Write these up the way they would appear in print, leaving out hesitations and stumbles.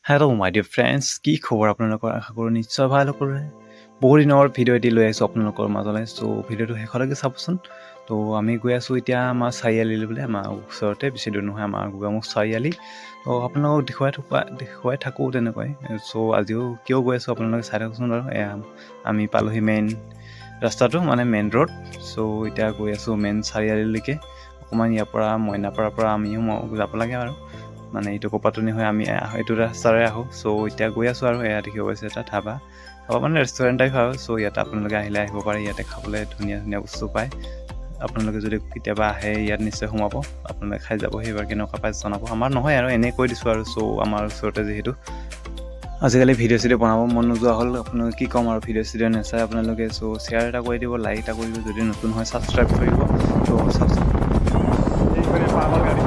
Hello' মাই dear friends, কি খবৰ আপোনালোকৰ? আশা কৰোঁ নিশ্চয় ভাল সকলোৰে। বহু দিনৰ ভিডিঅ' এটি লৈ আহিছোঁ আপোনালোকৰ মাজলৈ। চ' ভিডিঅ'টো শেষলৈকে চাবচোন। তো আমি গৈ আছোঁ এতিয়া আমাৰ চাৰিআলিলৈ বোলে, আমাৰ ওচৰতে বেছি দূৰ নহয় আমাৰ গোগামুখ চাৰিআলি। তো আপোনালোকক দেখুৱাই থাকোঁ তেনেকুৱাই। চ' আজিও কিয় গৈ আছোঁ আপোনালোকে চাই থাকোঁচোন বাৰু। আমি পালোহি মেইন ৰাস্তাটো, মানে মেইন ৰোড। চ' এতিয়া গৈ আছোঁ মেইন চাৰিআলিলৈকে। অকণমান ইয়াৰ পৰা মইনাপাৰাৰ পৰা আমিও যাব লাগে আৰু। মানে এইটো কপাতনি হৈ আমি এইটো ৰাস্তাৰে আহোঁ। চ' এতিয়া গৈ আছোঁ আৰু এয়া দেখিব পাইছে এটা ধাবা মানে ৰেষ্টুৰেণ্ট টাইপ আৰু। চ' ইয়াত আপোনালোকে আহিলে আহিব পাৰে। ইয়াতে খাবলৈ ধুনীয়া ধুনীয়া বস্তু পায়। আপোনালোকে যদি কেতিয়াবা আহে ইয়াত নিশ্চয় সোমাব, আপোনালোকে খাই যাব। সেইবাৰ কেনেকুৱা পাই জনাব। আমাৰ নহয় আৰু এনেই কৈ দিছোঁ আৰু। চ' আমাৰ ওচৰতে যিহেতু আজিকালি ভিডিঅ' চিডিঅ' বনাব মন নোযোৱা হ'ল। আপোনালোকে কি ক'ম আৰু, ভিডিঅ' চিডিঅ' নাচায় আপোনালোকে। চ' শ্বেয়াৰ এটা কৰি দিব, লাইক এটা কৰি দিব, যদি নতুন হয় ছাবস্ক্ৰাইব কৰিব। ত' পাগল গাড়ী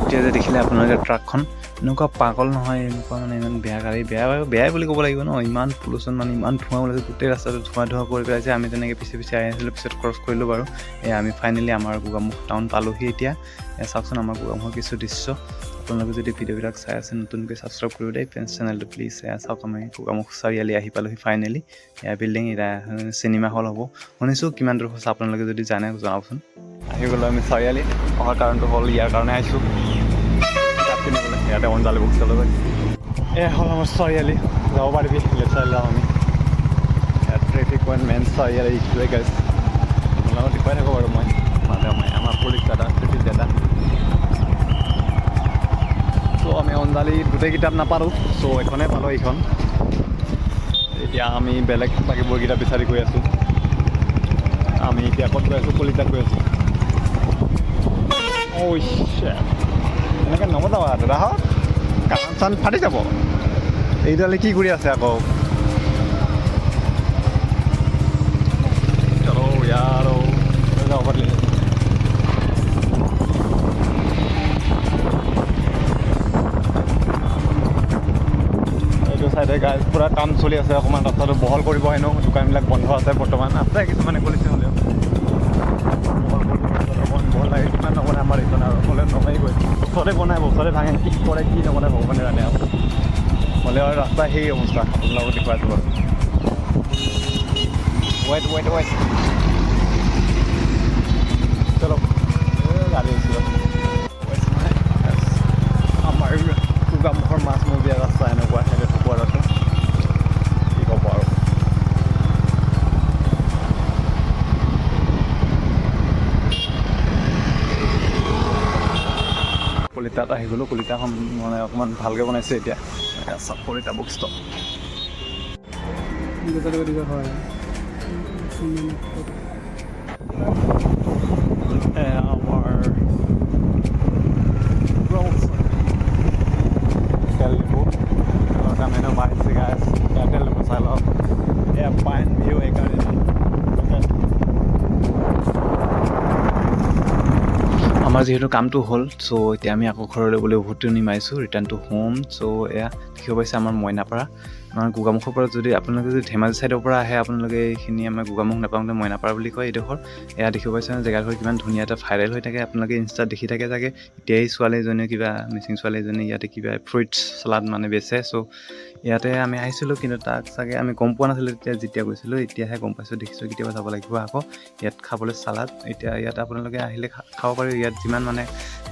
এতিয়া যে দেখিলে আপোনালোকে ট্ৰাকখন, এনেকুৱা পাগল নহয়, এনেকুৱা মানে ইমান বেয়া গাড়ী, বেয়াই বুলি ক'ব লাগিব ন। ইমান পলিউশ্যন, মানে ইমান ধোঁৱা ওলাইছে, গোটেই ৰাস্তাটো ধোঁৱা কৰি পেলাইছে। আমি তেনেকৈ পিছে আহি আছিলোঁ, পিছত ক্ৰছ কৰিলোঁ বাৰু। আমি ফাইনেলি আমাৰ গোগামুখ টাউন পালোহি এতিয়া। চাওকচোন আমাৰ গোগামুখৰ কিছু দৃশ্য। আপোনালোকে যদি ভিডিঅ'বিলাক চাই আছে নতুনকৈ ছাবস্ক্ৰাইব কৰিব দেই ফ্ৰেণ্ডছ চেনেলটো প্লিজ। চাওক আমি গোগামুখ চাৰিআলি আহি পালোহি ফাইনেলি। বিল্ডিং এতিয়া চিনেমা হল হ'ব শুনিছোঁ। কিমান দূৰ সঁচা আপোনালোকে যদি জানে জনাবচোন। আহি গ'লোঁ আমি চাৰিআলি। অহাৰ কাৰণটো হ'ল ইয়াৰ কাৰণে আহিছোঁ, কিতাপ কিনিবলৈ। ইয়াতে অঞ্জালি বুক ষ্টললৈ। এয়া হ'ল আমাৰ চাৰিআলি, যাব পাৰিবি লেফ্ট চাইড যাওঁ আমি। ইয়াত ট্ৰেফিক পইণ্ট মেইন চাৰিআলি এইটোৱে গাইজ। আপোনালোকক দেখুৱাই থাকোঁ বাৰু মই আমাৰ পুলিচ দাদা, ট্ৰেফিক দাদা। চ' আমি অঞ্জালিত গোটেই কিতাপ নাপালোঁ। চ' এইখনেই পালোঁ, এইখন। এতিয়া আমি বেলেগ বাকীবোৰ কিতাপ বিচাৰি গৈ আছোঁ। আমি এতিয়া ক'ত গৈ আছোঁ? কলিতাত গৈ আছোঁ। এনেকৈ নবজাবা দাদাহঁত, কাণ চান ফাটি যাব। এইডালে কি কৰি আছে আকৌ? চলো ইয়াৰ যাব পাৰিলে। এইটো চাইডে গাইজ পূৰা কাম চলি আছে। অকণমান ৰাস্তাটো বহল কৰিব হেনো। দোকানবিলাক বন্ধ আছে বৰ্তমান, আছে কিছুমানে খুলিছে হ'লেও। বহল লাগে, কিমান নবনাই আমাৰ এইখন আৰু হ'লে নহয় গৈ। ওচৰতে বনাই, ওচৰতে ভাঙে, কি কৰে কি নবনাই ভগৱানে জানে আৰু। হ'লেও আৰু ৰাস্তা সেই অৱস্থা আপোনালোকক দেখুৱাইছোঁ বাৰু। ৱেইট চলো, গাড়ী আহিছিলোঁ। আমাৰ গোগামুখৰ মাছমজিয়া ৰাস্তা এনেকুৱা সেইটো পোৱাৰ আছে, কি ক'ব আৰু। কলিতাত আহি গ'লোঁ। কলিতাখন মানে অকণমান ভালকৈ বনাইছে এতিয়া। চব কলিতা বুক ষ্টল। আমাৰ তেল ডিপু কামেনো বাঢ়িছে গাইজ। তেল ডিপু চাই লওক। এয়া পাইন ভিউ সেইকাৰণে। আমাৰ যিহেতু কামটো হ'ল, চ' এতিয়া আমি আকৌ ঘৰলৈ বুলি উভতি মাৰিছোঁ, ৰিটাৰ্ণ টু হোম। চ' এয়া দেখিব পাইছে আমাৰ মইনাপাৰা। আমাৰ গোগামুখৰ পৰা যদি আপোনালোকে যদি ধেমাজি ছাইডৰ পৰা আহে, আপোনালোকে এইখিনি আমাৰ গোগামুখ নাপাওঁতে মইনাপাৰা বুলি কয় এইডোখৰ। এয়া দেখিব পাইছে জেগাডোখৰ কিমান ধুনীয়া এটা ভাইৰেল হৈ থাকে। আপোনালোকে ইনষ্টাত দেখি থাকে চাগে। এতিয়া এই ছোৱালীজনীয়ে কিবা মিচিং ছোৱালীজনী ইয়াতে কিবা ফ্ৰুইটছ চালাড মানে বেচে। চ' ইয়াতে আমি আহিছিলোঁ, কিন্তু তাক চাগে আমি গম পোৱা নাছিলোঁ যেতিয়া গৈছিলোঁ। এতিয়াহে গম পাইছোঁ, দেখিছোঁ। কেতিয়াবা যাব লাগিব আকৌ ইয়াত খাবলৈ চালাড। এতিয়া ইয়াত আপোনালোকে আহিলে খাব পাৰি। ইয়াত যিমান মানে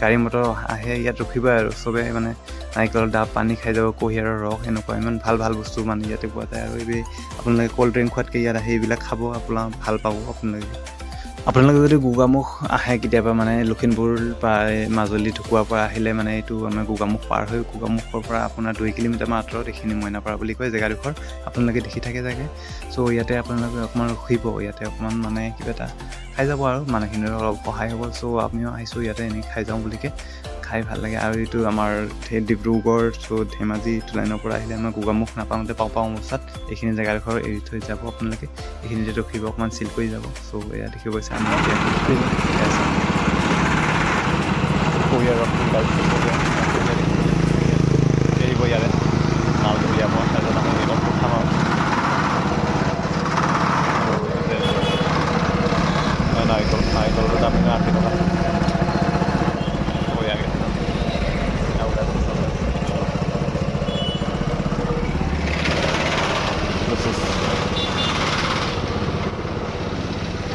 গাড়ী মটৰ আহে ইয়াত ৰখিবই আৰু চবে মানে নাৰিকলৰ ডাব, পানী খাই যাব, কুঁহিয়াৰৰ ৰস, এনেকুৱা ইমান ভাল ভাল বস্তু মানে ইয়াতে পোৱা যায়। আৰু এই আপোনালোকে ক'ল্ড ড্ৰিংক খোৱাতকৈ ইয়াত আহি এইবিলাক খাব, আপোনাৰ ভাল পাব। আপোনালোকে যদি গোগামুখ আহে কেতিয়াবা, মানে লখিমপুৰ বা মাজুলী ঢুকুৱাৰ পৰা আহিলে, মানে এইটো আমাৰ গোগামুখ পাৰ হৈ গোগামুখৰ পৰা আপোনাৰ 2 কিলোমিটাৰ মান আঁতৰত এইখিনি মইনাপাৰা বুলি কয় জেগাডোখৰ। আপোনালোকে দেখি থাকে চাগে। চ' ইয়াতে আপোনালোকে অকণমান ৰখিব, ইয়াতে অকণমান মানে কিবা এটা খাই যাব আৰু মানুহখিনিৰ অলপ সহায় হ'ব। চ' আমিও আহিছোঁ ইয়াতে এনেই খাই যাওঁ বুলিকে। খাই ভাল লাগে। আৰু এইটো আমাৰ ডিব্ৰুগড়, চ' ধেমাজি ইটো লাইনৰ পৰা আহিলে আমাৰ গোগামুখ নাপাওঁতে পাওঁ অৱস্থাত এইখিনি জেগাডোখৰ এৰি থৈ যাব আপোনালোকে। এইখিনিতে ৰখিব, অকণমান চিল কৰি যাব। চ' এয়া দেখিব পাইছে আমি কুঁহিয়াৰ ৰস এৰিব ইয়াৰে মালটো উলিয়াব, তাৰপিছত আমি অলপ খাম আৰু। নাৰিকলৰ দাম 80 টকা।